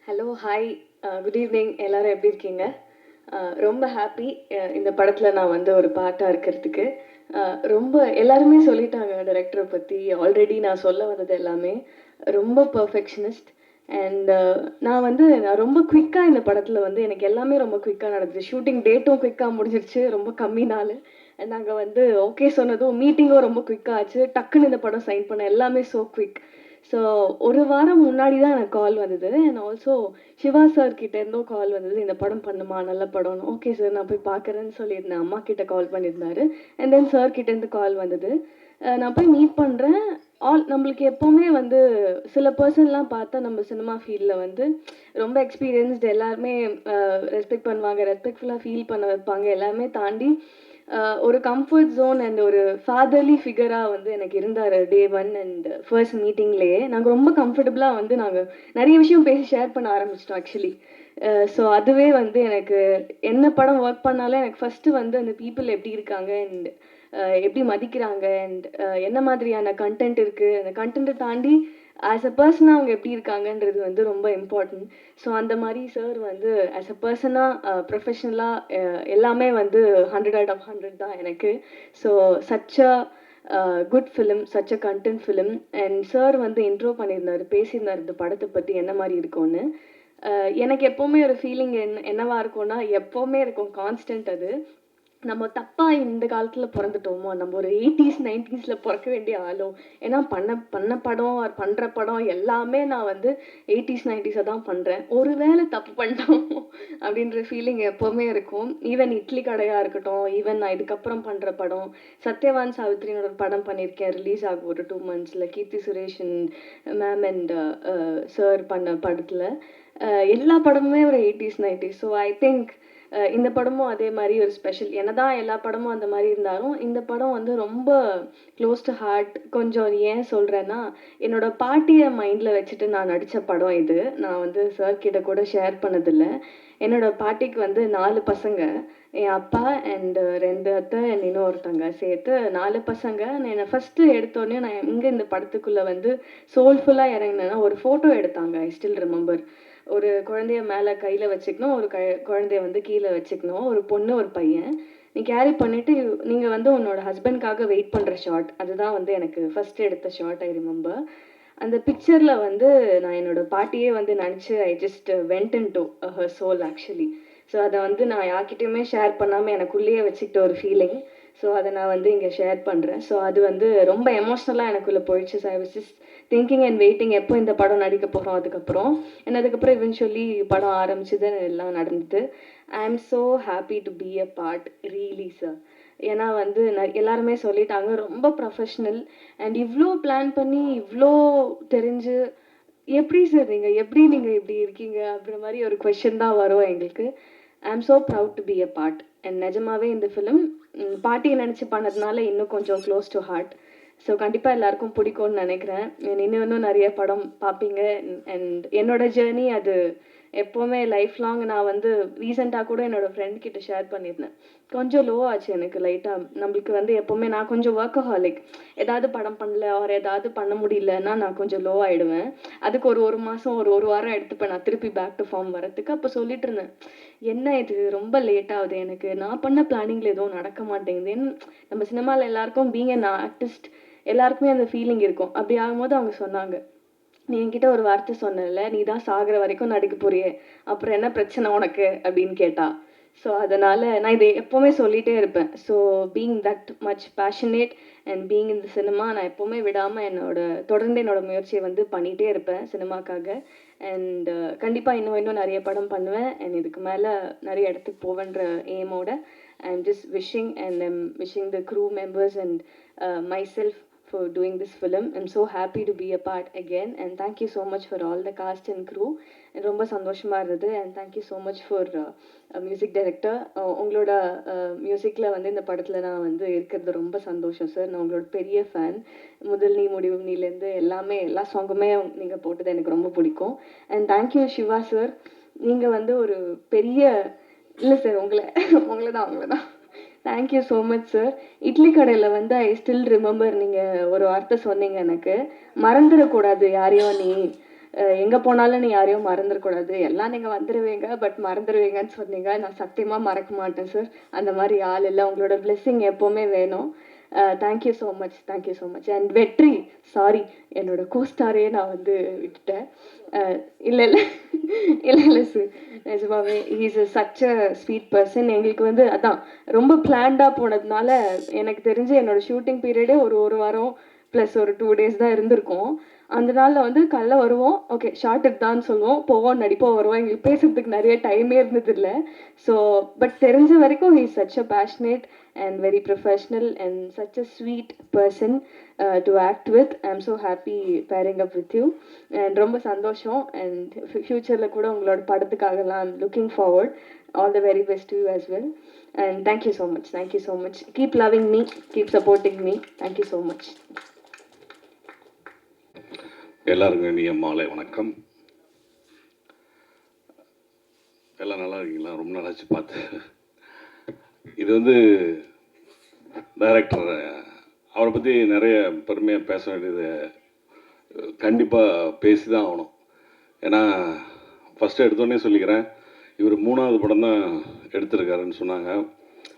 Hello hi, good evening. எல்லாரும் எப்படி இருக்கீங்க? ரொம்ப ஹாப்பி இந்த படத்தில் நான் வந்து ஒரு பார்ட்டாக இருக்கிறதுக்கு. ரொம்ப எல்லாருமே சொல்லிட்டாங்க டைரக்டரை பற்றி. ஆல்ரெடி நான் சொல்ல வந்தது எல்லாமே ரொம்ப பர்ஃபெக்ஷனிஸ்ட். அண்ட் நான் ரொம்ப குயிக்காக இந்த படத்தில் வந்து எனக்கு எல்லாமே ரொம்ப குயிக்காக நடந்துச்சு. ஷூட்டிங் டேட்டும் குயிக்காக முடிஞ்சிருச்சு, ரொம்ப கம்மி நாள். அண்ட் நாங்கள் வந்து ஓகே சொன்னதும் மீட்டிங்கும் ரொம்ப குயிக்காக ஆச்சு. டக்குன்னு இந்த படம் சைன் பண்ண எல்லாமே ஸோ குயிக். ஸோ ஒரு வாரம் முன்னாடி தான் எனக்கு கால் வந்தது. அண்ட் ஆல்சோ சிவா சார் கிட்ட இருந்தும் கால் வந்தது, இந்த படம் பண்ணுமா, நல்ல படம்னு. ஓகே சார், நான் போய் பார்க்குறேன்னு சொல்லியிருந்தேன். அம்மா கிட்ட கால் பண்ணியிருந்தாரு. அண்ட் தென் சார் கிட்டேருந்து கால் வந்தது. நான் போய் மீட் பண்ணுறேன். நம்மளுக்கு எப்போவுமே வந்து சில பர்சன்லாம் பார்த்தா நம்ம சினிமா ஃபீல்டில் வந்து ரொம்ப எக்ஸ்பீரியன்ஸ்டு, எல்லாருமே ரெஸ்பெக்ட் பண்ணுவாங்க, ரெஸ்பெக்ட்ஃபுல்லாக ஃபீல் பண்ண வைப்பாங்க. எல்லாமே தாண்டி ஒரு கம்ஃபர்ட் ஜோன் அண்ட் ஒரு ஃபாதர்லி ஃபிகராக வந்து எனக்கு இருந்தார் டே ஒன் அண்ட் ஃபர்ஸ்ட் மீட்டிங்லேயே. நாங்கள் ரொம்ப கம்ஃபர்டபுளாக வந்து நாங்கள் நிறைய விஷயம் பேசி ஷேர் பண்ண ஆரம்பிச்சிட்டோம் ஆக்சுவலி. ஸோ அதுவே வந்து எனக்கு என்ன படம் ஒர்க் பண்ணாலும் எனக்கு ஃபஸ்ட்டு வந்து அந்த பீப்புள் எப்படி இருக்காங்க அண்ட் எப்படி மதிக்கிறாங்க அண்ட் என்ன மாதிரியான கண்டென்ட் இருக்குது, அந்த கண்டென்ட்டை தாண்டி ஆஸ் அ பர்சனாக அவங்க எப்படி இருக்காங்கன்றது வந்து ரொம்ப இம்பார்ட்டன்ட். ஸோ அந்த மாதிரி சார் வந்து ஆஸ் அ பர்சனாக ப்ரொஃபஷ்னலாக எல்லாமே வந்து 100 out of 100 தான் எனக்கு. So such a good film, such a content film. And sir வந்து இன்ட்ரோ பண்ணியிருந்தார், பேசியிருந்தார் இந்த படத்தை பற்றி என்ன மாதிரி இருக்கும்னு. எனக்கு எப்போவுமே ஒரு ஃபீலிங் என்னவா இருக்கும்னா, எப்போவுமே இருக்கும் கான்ஸ்டன்ட் அது. நம்ம தப்பா இந்த காலத்துல பொறந்துட்டோமோ, நம்ம ஒரு 80s 90s பொறக்க வேண்டிய ஆளோ. ஏன்னா பண்ண பண்ண படம் பண்ற படம் எல்லாமே நான் வந்து 80s 90s தான் பண்றேன். ஒருவேளை தப்பு பண்ணிட்டோமோ அப்படின்ற ஃபீலிங் எப்பவுமே இருக்கும். ஈவன் இட்லி கடையா இருக்கட்டும், ஈவன் நான் இதுக்கப்புறம் பண்ற படம் சத்யவான் சாவித்ரின்னு ஒரு படம் பண்ணியிருக்கேன், ரிலீஸ் ஆகும் ஒரு 2 monthsல. Keerthy Suresh ma'am and sir பண்ண படத்துல எல்லா படமுமே ஒரு 80s 90s. So I think இந்த படமும் அதே மாதிரி ஒரு ஸ்பெஷல். என்னதான் எல்லா படமும் அந்த மாதிரி இருந்தாலும் இந்த படம் வந்து ரொம்ப க்ளோஸ் டு ஹார்ட். கொஞ்சம் ஏன் சொல்கிறேன்னா, என்னோட பாட்டியை மைண்டில் வச்சுட்டு நான் நடித்த படம் இது. நான் வந்து சார் கிட்ட கூட ஷேர் பண்ணதில்லை. என்னோட பாட்டிக்கு வந்து 4 பசங்க. என் அப்பா அண்ட் 2 அத்தை அண்ட் இன்னொருத்தங்க சேர்த்து 4 பசங்க. என்னை ஃபஸ்ட்டு எடுத்தோடனே நான் எங்கே இந்த படத்துக்குள்ளே வந்து சோல்ஃபுல்லாக இறங்கினேன்னா, ஒரு ஃபோட்டோ எடுத்தாங்க. I still remember. ஒரு குழந்தைய மேலே கையில் வச்சுக்கணும், ஒரு குழந்தைய வந்து கீழே வச்சுக்கணும், ஒரு பொண்ணு ஒரு பையன். நீ கேரி பண்ணிவிட்டு நீங்கள் வந்து உன்னோட ஹஸ்பண்ட்காக வெயிட் பண்ணுற ஷாட். அதுதான் வந்து எனக்கு ஃபஸ்ட் எடுத்த ஷாட். ஐ ரிமெம்பர் அந்த பிக்சரில் வந்து நான் என்னோட பாட்டியே வந்து நினச்சி I just went in to her soul actually. So அதை வந்து நான் யார்கிட்டையுமே ஷேர் பண்ணாமல் எனக்குள்ளேயே வச்சுக்கிட்ட ஒரு ஃபீலிங். ஸோ அதை நான் வந்து இங்கே ஷேர் பண்ணுறேன். ஸோ அது வந்து ரொம்ப எமோஷ்னலாக எனக்குள்ளே போயிடுச்சு. So I was just thinking and waiting எப்போ இந்த படம் நடிக்க போகிறோம். அதுக்கப்புறம் அதுக்கப்புறம் இவென்ச்சுவலி படம் ஆரம்பிச்சது, எல்லாம் நடந்தது. ஐ am so happy to be a part, really sir. ஏன்னா வந்து எல்லாருமே சொல்லிட்டாங்க ரொம்ப ப்ரொஃபஷ்னல் அண்ட் இவ்வளோ பிளான் பண்ணி இவ்வளோ தெரிஞ்சு எப்படி சார் நீங்கள் இப்படி இருக்கீங்க அப்படின்ற மாதிரி ஒரு கொஷின் தான் வரும் எங்களுக்கு. ஐ am so proud to be a part. And நிஜமாவே இந்த ஃபிலிம் பாட்டியை நினச்சி பண்ணதுனால இன்னும் கொஞ்சம் க்ளோஸ் டு ஹார்ட். ஸோ கண்டிப்பாக எல்லாருக்கும் பிடிக்கும்னு நினைக்கிறேன். இன்னும் நிறைய படம் பார்ப்பீங்க. அண்ட் என்னோட ஜேர்னி அது எப்போவுமே லைஃப் லாங். நான் வந்து ரீசெண்டாக கூட என்னோடய ஃப்ரெண்ட் கிட்ட ஷேர் பண்ணியிருந்தேன். கொஞ்சம் லோ ஆச்சு எனக்கு லைட்டாக. நம்மளுக்கு வந்து எப்போவுமே நான் கொஞ்சம் ஒர்க்கஹாலிக். ஏதாவது படம் பண்ணல ஒரு ஏதாவது பண்ண முடியலன்னா நான் கொஞ்சம் லோ ஆகிடுவேன். அதுக்கு ஒரு மாதம் ஒரு வாரம் எடுத்துப்பேன் நான் திருப்பி பேக் டு ஃபார்ம் வரத்துக்கு. அப்போ சொல்லிட்டு இருந்தேன், என்ன இது ரொம்ப லேட் ஆகுது, எனக்கு நான் பண்ண பிளானிங்கில் எதுவும் நடக்க மாட்டேங்குது. நம்ம சினிமாவில் எல்லாருக்கும் பீங் அன் ஆர்டிஸ்ட் எல்லாருக்குமே அந்த ஃபீலிங் இருக்கும். அப்படி ஆகும்போது அவங்க சொன்னாங்க, நீ என்கிட்ட ஒரு வார்த்தை சொன்னல, நீ தான் சாகிற வரைக்கும் நடிக்க போறியே, அப்புறம் என்ன பிரச்சனை உனக்கு அப்படின்னு கேட்டா. ஸோ அதனால் நான் இதை எப்போவுமே சொல்லிகிட்டே இருப்பேன். So being that much passionate and being இந்த சினிமா, நான் எப்போவுமே விடாமல் தொடர்ந்து என்னோட முயற்சியை வந்து பண்ணிகிட்டே இருப்பேன் சினிமாக்காக. அண்ட் கண்டிப்பாக இன்னும் நிறைய படம் பண்ணுவேன். அண்ட் இதுக்கு மேலே நிறைய இடத்துக்கு போவேன்ற எய்மோட I am just wishing and I'm wishing the crew members and myself for doing this film. I'm so happy to be a part again and thank you so much for all the cast and crew. ரொம்ப சந்தோஷமாக இருந்தது. And thank you so much for music director. உங்களோட மியூசிக்கில் வந்து இந்த படத்தில் நான் வந்து இருக்கிறது ரொம்ப சந்தோஷம் சார். நான் உங்களோட பெரிய ஃபேன். முதல் நீ முடிவு நீலேருந்து எல்லாமே எல்லா சாங்குமே நீங்கள் போட்டது எனக்கு ரொம்ப பிடிக்கும். And thank you Siva sir. நீங்கள் வந்து ஒரு பெரிய இல்லை சார், உங்களை தான் thank you so much sir. Idli கடையில் வந்து ஐ ஸ்டில் ரிமெம்பர் நீங்கள் ஒரு வார்த்தை சொன்னீங்க எனக்கு, மறந்துடக்கூடாது யாரையும் நீ, எங்கே போனாலும் நீ யாரையும் மறந்துடக்கூடாது, எல்லாம் நீங்கள் வந்துடுவீங்க பட் மறந்துடுவீங்கன்னு சொன்னீங்க. நான் சத்தியமாக மறக்க மாட்டேன் சார். அந்த மாதிரி ஆள் இல்லை. உங்களோட பிளெஸ்ஸிங் எப்போவுமே வேணும். Thank you so much, thank you so much. And வெற்றி, சாரி என்னோட கோஸ்டாரையே நான் வந்து விட்டுட்டேன். இல்லை இல்லை இல்லை இல்லை சார், நிஜமாவே he's such a sweet person. எங்களுக்கு வந்து அதான் ரொம்ப பிளான்டாக போனதுனால எனக்கு தெரிஞ்சு என்னோட ஷூட்டிங் பீரியடே ஒரு வாரம் ப்ளஸ் ஒரு 2 days தான் இருந்திருக்கும். அந்த நாளில் வந்து காலைல வருவோம், ஓகே ஷார்ட் எடுத்தான்னு சொல்லுவோம், போவோம், நடிப்போம், வருவோம். எங்களுக்கு பேசுறதுக்கு நிறைய டைமே இருந்ததில்லை. ஸோ பட் தெரிஞ்ச வரைக்கும் he's such a passionate and very professional and such a sweet person to act with. I'm so happy pairing up with you and ரொம்ப சந்தோஷம். and futureல கூட உங்களோட படத்துக்காகலாம் I'm looking forward. All the very best to you as well and thank you so much, thank you so much. Keep loving me, keep supporting me. Thank you so much. எல்லாருக்கும் இனிய மாலை வணக்கம். எல்லாம் நல்லா இருக்கீங்களா? ரொம்ப நாளாச்சு பார்த்து. இது வந்து டைரக்டர், அவரை பற்றி நிறைய பெருமையாக பேச வேண்டியது கண்டிப்பாக பேசி தான் ஆகணும். ஏன்னா ஃபஸ்ட்டு எடுத்தோடனே சொல்லிக்கிறேன், இவர் 3வது படம் தான் எடுத்திருக்காருன்னு சொன்னாங்க.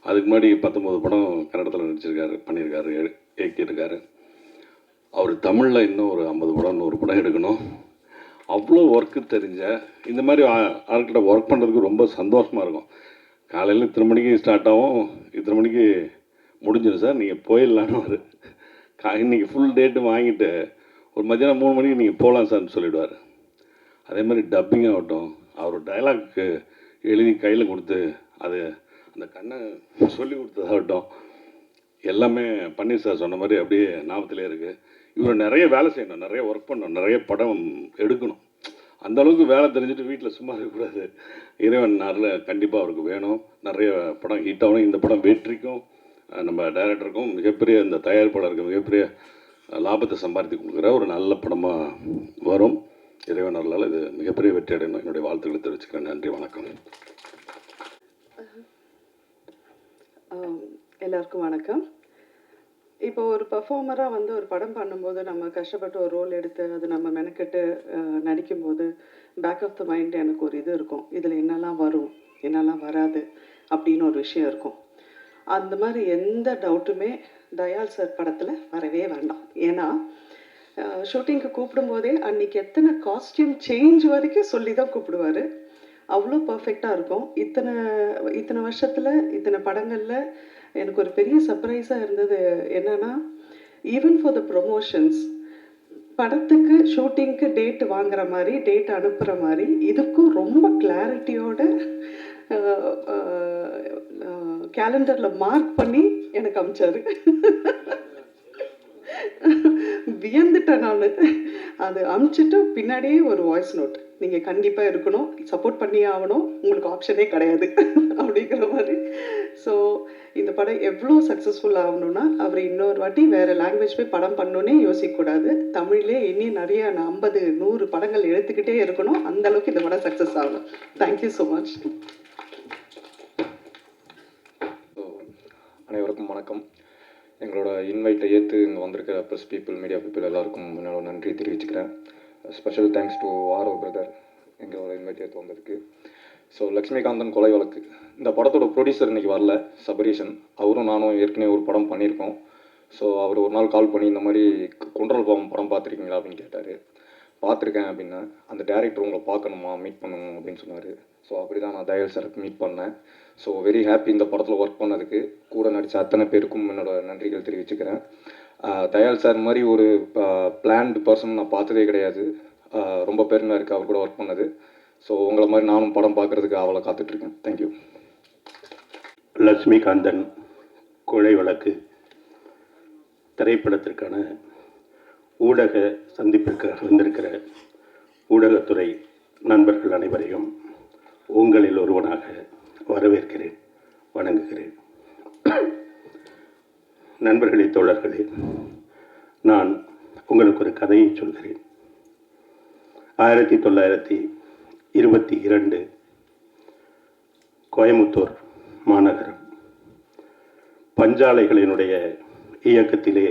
அதுக்கு முன்னாடி 19 படம் கன்னடத்தில் நடிச்சிருக்காரு, பண்ணியிருக்காரு, இயக்கியிருக்காரு. அவர் தமிழில் இன்னும் ஒரு 50 படம் 100 படம் எடுக்கணும். அவ்வளோ ஒர்க்கு தெரிஞ்ச இந்த மாதிரி ஆட்கிட்ட ஒர்க் பண்ணுறதுக்கு ரொம்ப சந்தோஷமாக இருக்கும். காலையில் இத்தனை மணிக்கு ஸ்டார்ட் ஆகும், இத்தனை மணிக்கு முடிஞ்சிடும் சார், நீங்கள் போயிடலான்னு இன்றைக்கி ஃபுல் டேட்டு வாங்கிட்டு ஒரு மத்தியானம் 3 மணிக்கு நீங்கள் போகலாம் சார்னு சொல்லிவிடுவார். அதே மாதிரி டப்பிங் ஆகட்டும், அவர் டைலாக்கு எழுதி கையில் கொடுத்து அது அந்த கண்ணை சொல்லி கொடுத்ததாகட்டும், எல்லாமே பன்னீர் சார் சொன்ன மாதிரி அப்படியே ஞாபகத்திலே இருக்குது. இவர் நிறைய வேலை செய்யணும், நிறைய ஒர்க் பண்ணணும், நிறைய படம் எடுக்கணும். அந்த அளவுக்கு வேலை தெரிஞ்சுட்டு வீட்டில் சும்மா இருக்கக்கூடாது. இறைவன் அருள் கண்டிப்பாக அவருக்கு வேணும். நிறைய படம் ஹிட் ஆகணும். இந்த படம் வெற்றிக்கும் நம்ம டைரக்டருக்கும் மிகப்பெரிய, இந்த தயாரிப்பாளருக்கு மிகப்பெரிய லாபத்தை சம்பாதித்து கொடுக்குற ஒரு நல்ல படமாக வரும். இறைவன் அருளால் இது மிகப்பெரிய வெற்றி அடையணும். என்னுடைய வாழ்த்துக்களை தெரிவிச்சுக்கிறேன். நன்றி, வணக்கம். எல்லாருக்கும் வணக்கம். இப்போ ஒரு பர்ஃபார்மராக வந்து ஒரு படம் பண்ணும்போது நம்ம கஷ்டப்பட்டு ஒரு ரோல் எடுத்து அது நம்ம மெனக்கெட்டு நடிக்கும்போது பேக் ஆஃப் த மைண்ட் எனக்கு ஒரு இது இருக்கும், இதில் என்னெல்லாம் வரும் என்னெல்லாம் வராது அப்படின்னு ஒரு விஷயம் இருக்கும். அந்த மாதிரி எந்த டவுட்டுமே தயால் சார் படத்தில் வரவே வேண்டாம். ஏன்னா ஷூட்டிங்க்கு கூப்பிடும்போதே அன்றைக்கி எத்தனை காஸ்டியூம் சேஞ்ச் வரைக்கும் சொல்லி தான் கூப்பிடுவார். அவ்வளோ பர்ஃபெக்டாக இருக்கும். இத்தனை வருஷத்தில் இத்தனை படங்களில் எனக்கு ஒரு பெரிய சர்ப்ரைஸாக இருந்தது என்னென்னா, ஈவன் ஃபார் த ப்ரொமோஷன்ஸ், படத்துக்கு ஷூட்டிங்க்கு டேட் வாங்குற மாதிரி, டேட் அனுப்புகிற மாதிரி, இதுக்கும் ரொம்ப கிளாரிட்டியோட கேலண்டரில் மார்க் பண்ணி எனக்கு அனுப்பிச்சாரு. வியந்துட்டேன் நான். அது அனுப்பிச்சிட்டு பின்னாடியே ஒரு வாய்ஸ் நோட், நீங்கள் கண்டிப்பாக இருக்கணும், சப்போர்ட் பண்ணியே ஆகணும், உங்களுக்கு ஆப்ஷனே கிடையாது அப்படிங்கிற மாதிரி. ஸோ இந்த படம் எவ்வளோ சக்ஸஸ்ஃபுல் ஆகணும்னா, அவர் இன்னொரு வாட்டி வேறு லாங்குவேஜ் போய் படம் பண்ணோன்னே யோசிக்கக்கூடாது. தமிழ்லே இனி நிறைய 50 100 படங்கள் எடுத்துக்கிட்டே இருக்கணும். அந்தளவுக்கு இந்த படம் சக்ஸஸ் ஆகணும். Thank you so much. அனைவருக்கும் வணக்கம். எங்களோட இன்வைட்டை ஏற்று இங்கே வந்திருக்கிற ப்ரெஸ் பீப்புள், மீடியா பீப்புள் எல்லாருக்கும் என்னோட நன்றி தெரிவிச்சுக்கிறேன். Special thanks to Aaro brother எங்களோட இன்வைட் ஏற்று வந்ததுக்கு. ஸோ லக்ஷ்மிகாந்தன் கொலை வழக்கு, இந்த படத்தோட ப்ரொடியூசர் இன்றைக்கி வரல, சபரீஷன். அவரும் நானும் ஏற்கனவே ஒரு படம் பண்ணியிருக்கோம். ஸோ அவர் ஒரு நாள் கால் பண்ணி இந்த மாதிரி குன்றல் பாவம் படம் பார்த்துருக்கீங்களா அப்படின்னு கேட்டார். பார்த்துருக்கேன் அப்படின்னா, அந்த டேரக்டர் உங்களை பார்க்கணுமா, மீட் பண்ணணும் அப்படின்னு சொன்னார். ஸோ அப்படி தான் நான் தயால் சாருக்கு மீட் பண்ணேன். ஸோ வெரி ஹாப்பி இந்த படத்தில் ஒர்க் பண்ணதுக்கு. கூட நடித்த அத்தனை பேருக்கும் என்னோட நன்றிகள் தெரிவிச்சுக்கிறேன். தயால் சார் மாதிரி ஒரு பிளான்டு பர்சன் நான் பார்த்ததே கிடையாது. ரொம்ப பெருமையாக இருக்குது அவர் கூட ஒர்க் பண்ணது. ஸோ உங்களை மாதிரி நானும் படம் பார்க்குறதுக்கு அவளை காத்துட்ருக்கேன். தேங்க்யூ. லக்ஷ்மிகாந்தன் கொலை வழக்கு திரைப்படத்திற்கான ஊடக சந்திப்பிற்காக வந்திருக்கிற ஊடகத்துறை நண்பர்கள் அனைவரையும் உங்களில் ஒருவனாக வரவேற்கிறேன், வணங்குகிறேன். நண்பர்களே, தோழர்களே, நான் உங்களுக்கு ஒரு கதையை சொல்கிறேன். 1922 கோயமுத்தூர் மாநகரம். பஞ்சாலைகளினுடைய இயக்கத்திலே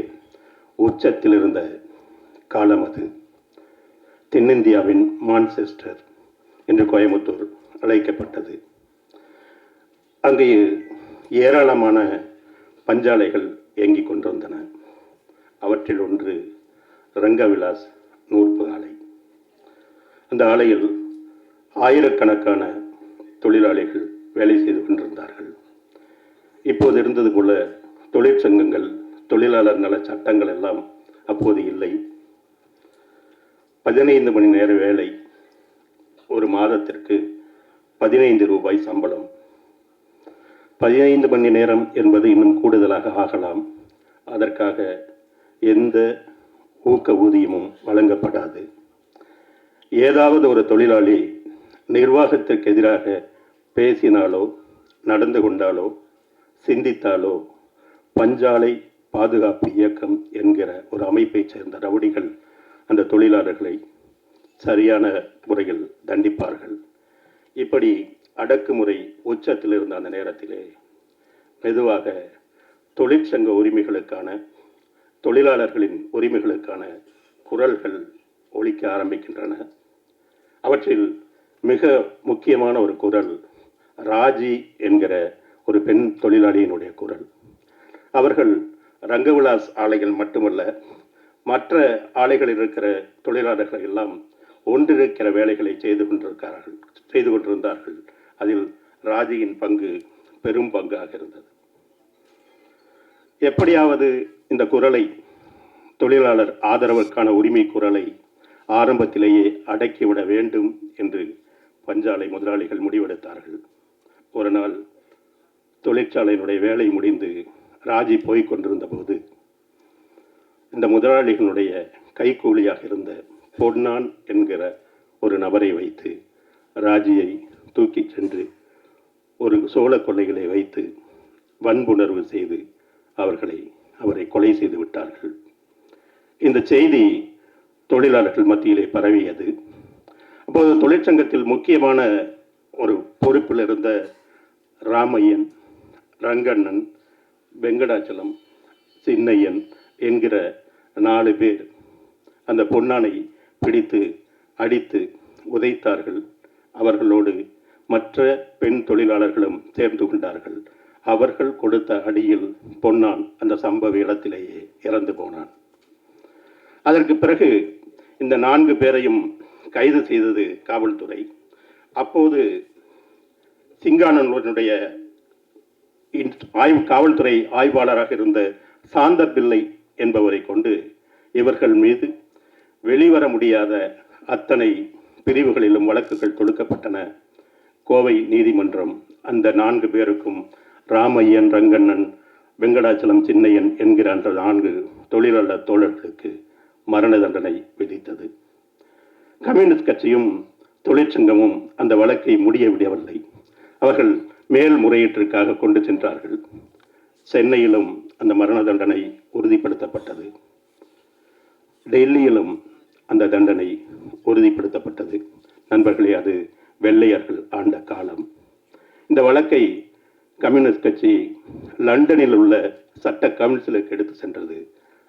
உச்சத்தில் இருந்த காலம் அது. தென்னிந்தியாவின் மான்செஸ்டர் என்று கோயம்புத்தூர் அழைக்கப்பட்டது. அங்கே ஏராளமான பஞ்சாலைகள் இயங்கிக் கொண்டிருந்தன. அவற்றில் ஒன்று ரங்கவிலாஸ் நூற்பு ஆலை. அந்த ஆலையில் ஆயிரக்கணக்கான தொழிலாளிகள் வேலை செய்து கொண்டிருந்தார்கள். இப்போது இருந்தது போல தொழிற்சங்கங்கள், தொழிலாளர் நல சட்டங்கள் எல்லாம் அப்போது இல்லை. 15 மணி நேர வேலை, ஒரு மாதத்திற்கு 15 ரூபாய் சம்பளம். 15 மணி நேரம் என்பது இன்னும் கூடுதலாக ஆகலாம். அதற்காக எந்த ஊக்க ஊதியமும் வழங்கப்படாது. ஏதாவது ஒரு தொழிலாளி நிர்வாகத்திற்கு எதிராக பேசினாலோ, நடந்து கொண்டாலோ, சிந்தித்தாலோ பஞ்சாலை பாதுகாப்பு இயக்கம் என்கிற ஒரு அமைப்பைச் சேர்ந்த ரவுடிகள் அந்த தொழிலாளர்களை சரியான முறையில் தண்டிப்பார்கள். இப்படி அடக்குமுறை உச்சத்தில் இருந்த அந்த நேரத்திலே மெதுவாக தொழிற்சங்க உரிமைகளுக்கான, தொழிலாளர்களின் உரிமைகளுக்கான குரல்கள் ஒலிக்க ஆரம்பிக்கின்றன. அவற்றில் மிக முக்கியமான ஒரு குரல் ராஜி என்கிற ஒரு பெண் தொழிலாளியினுடைய குரல். அவர்கள் ரங்கவிலாஸ் ஆலைகள் மட்டுமல்ல, மற்ற ஆலைகளில் இருக்கிற தொழிலாளர்கள் எல்லாம் ஒன்றிருக்கிற வேலைகளை செய்து கொண்டிருந்தார்கள். அதில் ராஜியின் பங்கு பெரும் பங்காக இருந்தது. எப்படியாவது இந்த குரலை, தொழிலாளர் ஆதரவுக்கான உரிமை குரலை ஆரம்பத்திலேயே அடக்கிவிட வேண்டும் என்று பஞ்சாலை முதலாளிகள் முடிவெடுத்தார்கள். ஒரு நாள் தொழிற்சாலையினுடைய வேலை முடிந்து ராஜி போய்க் கொண்டிருந்த போது இந்த முதலாளிகளுடைய கைக்கூலியாக இருந்த பொன்னான் என்கிற ஒரு நபரை வைத்து ராஜியை தூக்கி சென்று ஒரு சோள கொள்ளைகளை வைத்து வன்புணர்வு செய்து அவரை கொலை செய்து விட்டார்கள். இந்த செய்தி தொழிலாளர்கள் மத்தியிலே பரவியது. அப்போது தொழிற்சங்கத்தில் முக்கியமான ஒரு பொறுப்பில் இருந்த ராமையன், ரங்கண்ணன், வெங்கடாச்சலம், சின்னையன் என்கிற 4 பேர் அந்த பொன்னானை பிடித்து அடித்து உதைத்தார்கள். அவர்களோடு மற்ற பெண் தொழிலாளர்களும் சேர்ந்து கொண்டார்கள். அவர்கள் கொடுத்த அடியில் பொன்னான் அந்த சம்பவ இடத்திலேயே இறந்து போனான். அதற்கு பிறகு இந்த 4 பேரையும் கைது செய்தது காவல்துறை. அப்போது சிங்கானனுடைய காவல்துறை ஆய்வாளராக இருந்த சாந்த பிள்ளை என்பவரை கொண்டு இவர்கள் மீது வெளிவர முடியாத அத்தனை பிரிவுகளிலும் வழக்குகள் தொடுக்கப்பட்டன. கோவை நீதிமன்றம் அந்த 4 பேருக்கும், ராமையன், ரங்கண்ணன், வெங்கடாச்சலம், சின்னையன் என்கிற அந்த 4 தொழிலாளர் தோழர்களுக்கு மரண தண்டனை விதித்தது. கம்யூனிஸ்ட் கட்சியும் தொழிற்சங்கமும் அந்த வழக்கை முடிய விடவில்லை. அவர்கள் மேல்முறையீட்டிற்காக கொண்டு சென்றார்கள். சென்னையிலும் அந்த மரண தண்டனை உறுதிப்படுத்தப்பட்டது. டெல்லியிலும் அந்த தண்டனை உறுதிப்படுத்தப்பட்டது. நண்பர்களே, அது வெள்ளையர்கள் ஆண்ட காலம். இந்த வழக்கை கம்யூனிஸ்ட் கட்சி லண்டனில் உள்ள சட்ட கவுன்சிலுக்கு எடுத்து சென்றது.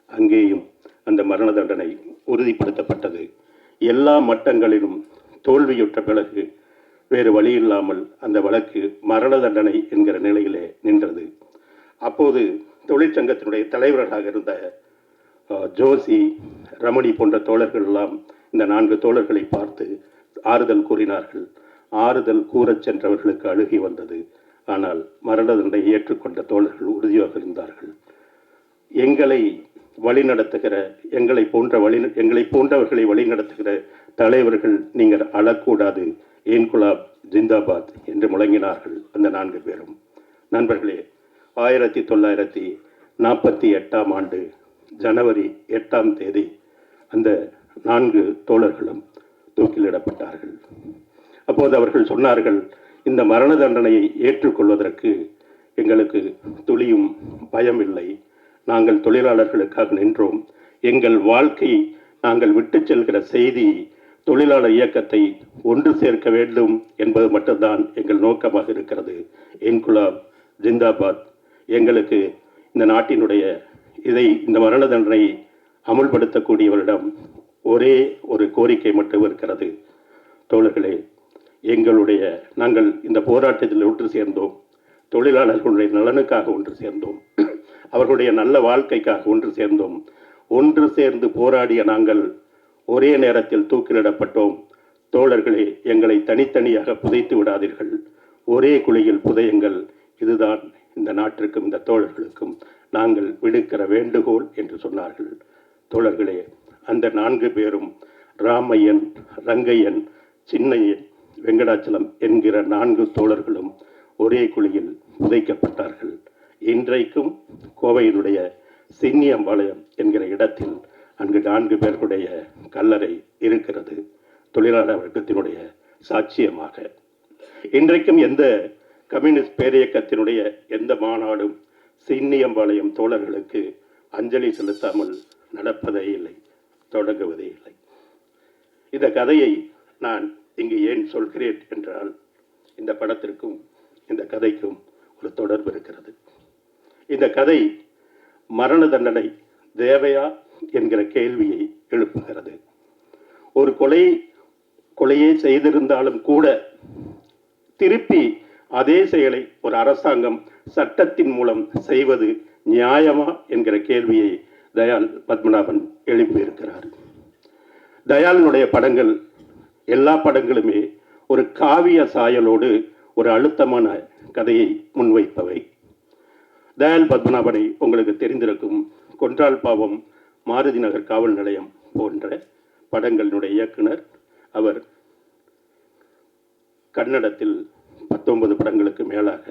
அங்கேயும் அந்த மரண தண்டனை உறுதிப்படுத்தப்பட்டது. எல்லா மட்டங்களிலும் தோல்வியுற்ற பிறகு வேறு வழி இல்லாமல் அந்த வழக்கு மரண தண்டனை என்கிற நிலையிலே நின்றது. அப்போது தொழிற்சங்கத்தினுடைய தலைவர்களாக இருந்த ஜோசி, ரமணி போன்ற தோழர்கள் எல்லாம் இந்த 4 தோழர்களை பார்த்து ஆறுதல் கூறினார்கள். ஆறுதல் கூறச் சென்றவர்களுக்கு அழுகி வந்தது. ஆனால் மரண தண்டனை ஏற்றுக்கொண்ட தோழர்கள் உறுதியாக இருந்தார்கள். எங்களை வழிநடத்துகிற, எங்களை போன்றவர்களை வழிநடத்துகிற தலைவர்கள் நீங்கள் அழக்கூடாது, இன்குலாப் ஜிந்தாபாத் என்று முழங்கினார்கள் அந்த 4 பேரும். நண்பர்களே, 1948ஆம் ஆண்டு ஜனவரி 8ஆம் தேதி அந்த 4 தோழர்களும் தூக்கிலிடப்பட்டார்கள். அப்போது அவர்கள் சொன்னார்கள், இந்த மரண தண்டனையை ஏற்றுக்கொள்வதற்கு எங்களுக்கு துளியும் பயம் இல்லை. நாங்கள் தொழிலாளர்களுக்காக நின்றோம். எங்கள் வாழ்க்கை, நாங்கள் விட்டு செல்கிற செய்தி தொழிலாளர் இயக்கத்தை ஒன்று சேர்க்க வேண்டும் என்பது மட்டும்தான் எங்கள் நோக்கமாக இருக்கிறது. இன்குலாப் ஜிந்தாபாத். எங்களுக்கு இந்த நாட்டினுடைய இந்த மரண தண்டனை அமுல்படுத்தக்கூடியவரிடம் ஒரே ஒரு கோரிக்கை மட்டும் இருக்கிறது. தோழர்களே, நாங்கள் இந்த போராட்டத்தில் ஒன்று சேர்ந்தோம், தொழிலாளர்களுடைய நலனுக்காக ஒன்று சேர்ந்தோம், அவர்களுடைய நல்ல வாழ்க்கைக்காக ஒன்று சேர்ந்தோம். ஒன்று சேர்ந்து போராடிய நாங்கள் ஒரே நேரத்தில் தூக்கிலிடப்பட்டோம். தோழர்களே, எங்களை தனித்தனியாக புதைத்து விடாதீர்கள், ஒரே குழியில் புதையுங்கள். இதுதான் இந்த நாட்டிற்கும் இந்த தோழர்களுக்கும் நாங்கள் விடுக்கிற வேண்டுகோள் என்று சொன்னார்கள். தோழர்களே, அந்த 4 பேரும் ராமையன், ரங்கையன், சின்னையன், வெங்கடாச்சலம் என்கிற 4 தோழர்களும் ஒரே குழியில் புதைக்கப்பட்டார்கள். இன்றைக்கும் கோவையினுடைய சின்னியம்பாளையம் என்கிற இடத்தில் அங்கு 4 பேர்களுடைய கல்லறை இருக்கிறது, தொழிலாளர் வர்க்கத்தினுடைய சாட்சியமாக. இன்றைக்கும் எந்த கம்யூனிஸ்ட் பேரியக்கத்தினுடைய எந்த மாநாடும் சின்னியம்பாளையம் தோழர்களுக்கு அஞ்சலி செலுத்தாமல் நடப்பதே இல்லை, தொடங்குவதே இல்லை. இந்த கதையை நான் இங்கு ஏன் சொல்கிறேன் என்றால், இந்த படத்திற்கும் இந்த கதைக்கும் ஒரு தொடர்பு இருக்கிறது. இந்த கதை மரண தண்டனை தேவையா என்கிற கேள்வியை எழுப்புகிறது. ஒரு கொலையே செய்திருந்தாலும் கூட திருப்பி அதே செயலை ஒரு அரசாங்கம் சட்டத்தின் மூலம் செய்வது நியாயமா என்கிற கேள்வியை தயாள் பத்மநாபன் எழுப்பியிருக்கிறார். தயாளினுடைய படங்கள், எல்லா படங்களுமே ஒரு காவிய சாயலோடு ஒரு அழுத்தமான கதையை முன்வைப்பவை. தயாள் பத்மநாபனை உங்களுக்கு தெரிந்திருக்கும். கொன்றால் பாவம், மாருதி நகர் காவல் நிலையம் போன்ற படங்களினுடைய இயக்குனர். அவர் கன்னடத்தில் 19 படங்களுக்கு மேலாக,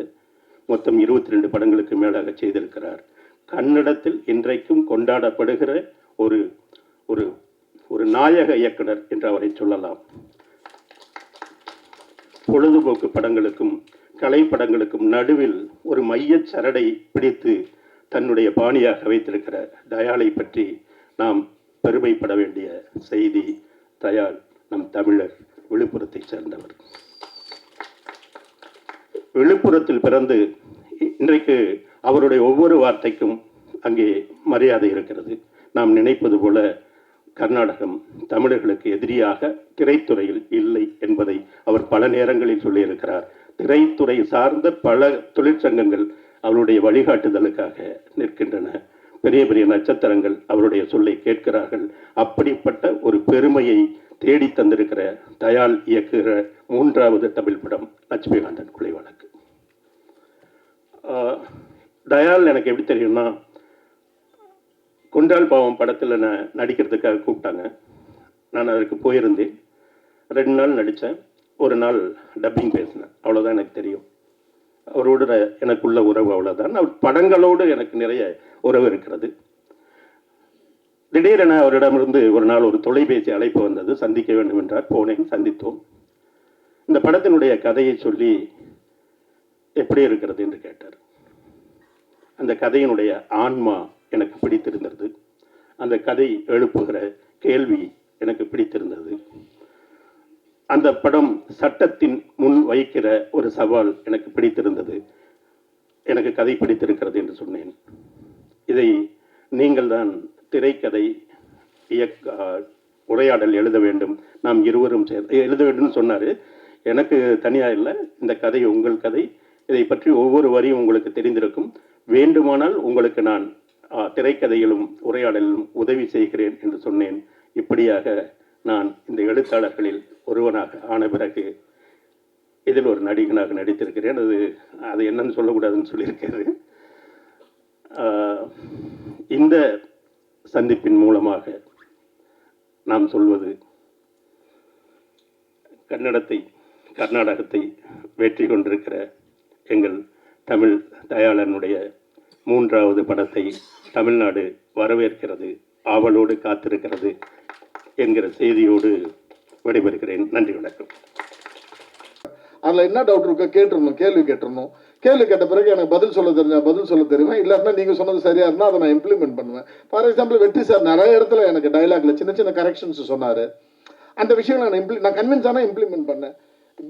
மொத்தம் 22 படங்களுக்கு மேலாக செய்திருக்கிறார். கன்னடத்தில் இன்றைக்கும் கொண்டாடப்படுகிற ஒரு ஒரு ஒரு நாயக இயக்குனர் என்று அவரை சொல்லலாம். பொழுதுபோக்கு படங்களுக்கும் கலை படங்களுக்கும் நடுவில் ஒரு மையச் சரடை பிடித்து தன்னுடைய பாணியாக வைத்திருக்கிற தயாளை பற்றி நாம் பெருமைப்பட வேண்டிய செய்தி. தயாள் நம் தமிழர், விழுப்புரத்தை சேர்ந்தவர். விழுப்புரத்தில் பிறந்து இன்றைக்கு அவருடைய ஒவ்வொரு வார்த்தைக்கும் அங்கே மரியாதை இருக்கிறது. நாம் நினைப்பது போல கர்நாடகம் தமிழர்களுக்கு எதிரியாக திரைத்துறையில் இல்லை என்பதை அவர் பல நேரங்களில் சொல்லியிருக்கிறார். திரைத்துறை சார்ந்த பல தொழிற்சங்கங்கள் அவருடைய வழிகாட்டுதலுக்காக நிற்கின்றன. பெரிய பெரிய நட்சத்திரங்கள் அவருடைய சொல்லை கேட்கிறார்கள். அப்படிப்பட்ட ஒரு பெருமையை தேடி தந்திருக்கிற தயாள் இயக்குகிற 3வது தமிழ் படம் லட்சுமிகாந்தன் கொலை வழக்கு. தயாள் எனக்கு எப்படி தெரியும்னா, கொன்றால் பாவம் படத்தில் நான் நடிக்கிறதுக்காக கூப்பிட்டாங்க. நான் அதற்கு போயிருந்தேன். 2 நாள் நடித்தேன். ஒரு நாள் டப்பிங் பேசினேன். அவ்வளோதான் எனக்கு தெரியும். அவரோட எனக்குள்ள உறவு அவ்வளோதான். அவர் படங்களோடு எனக்கு நிறைய உறவு இருக்கிறது. திடீரென அவரிடமிருந்து ஒரு நாள் ஒரு தொலைபேசி அழைப்பு வந்தது. சந்திக்க வேண்டும் என்றார். போனேன், சந்தித்தோம். இந்த படத்தினுடைய கதையை சொல்லி எப்படி இருக்கிறது என்று கேட்டார். அந்த கதையினுடைய ஆன்மா எனக்கு பிடித்திருந்தது. அந்த கதை எழுப்புகிற கேள்வி எனக்கு பிடித்திருந்தது. அந்த படம் சட்டத்தின் முன் வைக்கிற ஒரு சவால் எனக்கு பிடித்திருந்தது. எனக்கு கதை பிடித்திருக்கிறது என்று சொன்னேன். இதை நீங்கள் தான் திரைக்கதை உரையாடல் எழுத வேண்டும், நாம் இருவரும் சேர்ந்து எழுத வேண்டும் சொன்னார். எனக்கு தனியாக இல்லை, இந்த கதை உங்கள் கதை. இதை பற்றி ஒவ்வொரு வரியும் உங்களுக்கு தெரிந்திருக்கும். வேண்டுமானால் உங்களுக்கு நான் திரைக்கதையிலும் உரையாடலிலும் உதவி செய்கிறேன் என்று சொன்னேன். இப்படியாக நான் இந்த எழுத்தாளர்களில் ஒருவனாக ஆன பிறகு இதில் ஒரு நடிகனாக நடித்திருக்கிறேன். அது என்னன்னு சொல்லக்கூடாதுன்னு சொல்லியிருக்கிறது. இந்த சந்திப்பின் மூலமாக நாம் சொல்வது, கர்நாடகத்தை வெற்றி கொண்டிருக்கிற எங்கள் தமிழ் தயாளனுடைய 3வது படத்தை தமிழ்நாடு வரவேற்கிறது, ஆவலோடு காத்திருக்கிறது என்கிற செய்தியோடு விடைபெறுகிறேன். நன்றி, வணக்கம். அதில் என்ன டவுட் இருக்கோ கேட்டுருணும், கேள்வி கேட்டுருணும். கேள்வி கேட்ட பிறகு எனக்கு பதில் சொல்ல தெரியுவேன். இல்லாட்டினா நீங்கள் சொன்னது சரியாக இருந்தால் அதை நான் இம்ப்ளிமெண்ட் பண்ணுவேன். ஃபார் எக்ஸாம்பிள், வெற்றி சார் நிறைய இடத்துல எனக்கு டைலாக்ல சின்ன சின்ன கரெக்ஷன்ஸ் சொன்னார். அந்த விஷயம் நான் கன்வின்ஸ் ஆனால் இம்ப்ளிமெண்ட் பண்ணேன்.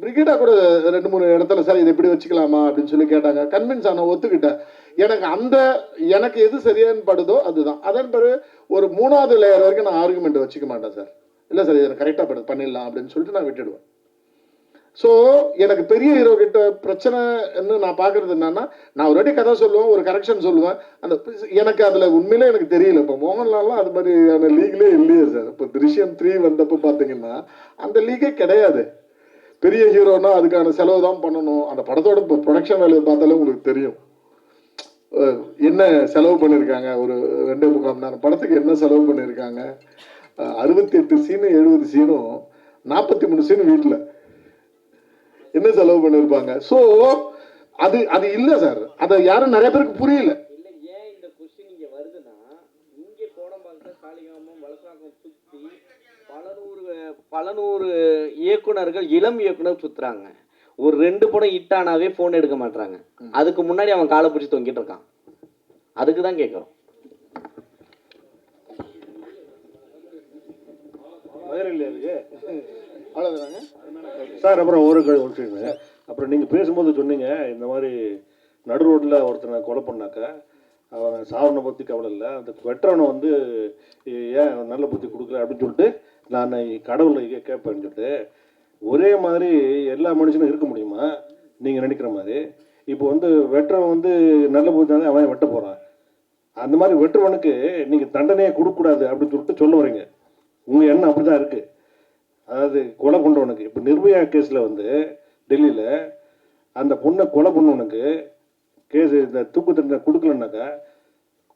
பிரிகேடா கூட 2-3 இடத்துல சார் இதை எப்படி வச்சுக்கலாமா அப்படின்னு சொல்லி கேட்டாங்க. கன்வின்ஸ் ஆனால் ஒத்துக்கிட்டேன். எனக்கு எது சரியானு படுதோ அதுதான். அதன் பிறகு ஒரு 3வது லேயர் வரைக்கும் நான் ஆர்குமெண்ட் வச்சுக்க மாட்டேன் சார். இல்லை சார் இதை கரெக்டாக பண்ணிடலாம் அப்படின்னு சொல்லிட்டு நான் விட்டுடுவேன். ஸோ எனக்கு பெரிய ஹீரோ கிட்ட பிரச்சனைன்னு நான் பார்க்குறது என்னன்னா, நான் ஒரு வாட்டி கதை சொல்லுவேன், ஒரு கரெக்ஷன் சொல்லுவேன். எனக்கு அதில் உண்மையிலே எனக்கு தெரியல. இப்போ மோகன்லால்லாம் அது மாதிரியான லீக்லேயே இல்லையே சார். இப்போ திருஷ்யம் 3 வந்தப்போ பார்த்தீங்கன்னா அந்த லீக்கே கிடையாது. பெரிய ஹீரோனா அதுக்கான செலவு தான் பண்ணணும். அந்த படத்தோட இப்போ ப்ரொடக்ஷன் வேலையை பார்த்தாலே உங்களுக்கு தெரியும் என்ன செலவு பண்ணியிருக்காங்க. ஒரு 2.25 மணி நேரம் படத்துக்கு என்ன செலவு பண்ணியிருக்காங்க. 68 சீனு 70 சீனும் 43 சீனு வீட்டில் என்ன செலவு பண்ணியிருப்பாங்க. ஸோ அது அது இல்லை சார். அதை யாரும் நிறைய பேருக்கு புரியல. இல்லை ஏன் இந்த கொஸ்டின் இங்கே வருதுன்னா, இங்கே கோடம்பாக்கத்தை காளிகாமம் வலசாக்கம் சுற்றி பல நூறு இயக்குனர்கள் இளம் இயக்குனர் சுற்றுறாங்க. ஒரு 2 படம் ஹிட்டானாவே ஃபோன் எடுக்க மாட்டாங்க. அதுக்கு முன்னாடி அவன் காலை பிடிச்சி தொங்கிட்டு இருக்கான். அதுக்கு தான் கேட்குறோம். அவ்வளோதாங்க சார். அப்புறம் ஒரு விஷயம், அப்புறம் நீங்கள் பேசும்போது சொன்னீங்க இந்த மாதிரி நடு ரோட்டில் ஒருத்தனை கொலை பண்ணாக்கா அவன் சாவனை பற்றி கவலை இல்லை, அந்த வெட்டரனை வந்து ஏன் நல்ல புத்தி கொடுக்கல அப்படின்னு சொல்லிட்டு நான் கடவுளை கேட்பேன்னு சொல்லிட்டு, ஒரே மாதிரி எல்லா மனுஷனும் இருக்க முடியுமா நீங்கள் நினைக்கிற மாதிரி? இப்போ வந்து வெட்டுறவன் வந்து நல்ல புத்தி தான் அவன் வெட்ட போகிறான். அந்த மாதிரி வெட்டுறவனுக்கு நீங்கள் தண்டனையை கொடுக்கக்கூடாது அப்படின்னு சொல்லிட்டு சொல்ல வரீங்க. உங்கள் எண்ணம் அப்படி தான் இருக்குது. அதாவது கொலை பண்ணுறவனுக்கு இப்போ நிர்பயா கேஸில் வந்து டெல்லியில் அந்த பொண்ணை கொலை பண்ணவனுக்கு கேஸ் இந்த தூக்கு தண்டனை கொடுக்கலன்னாக்கா,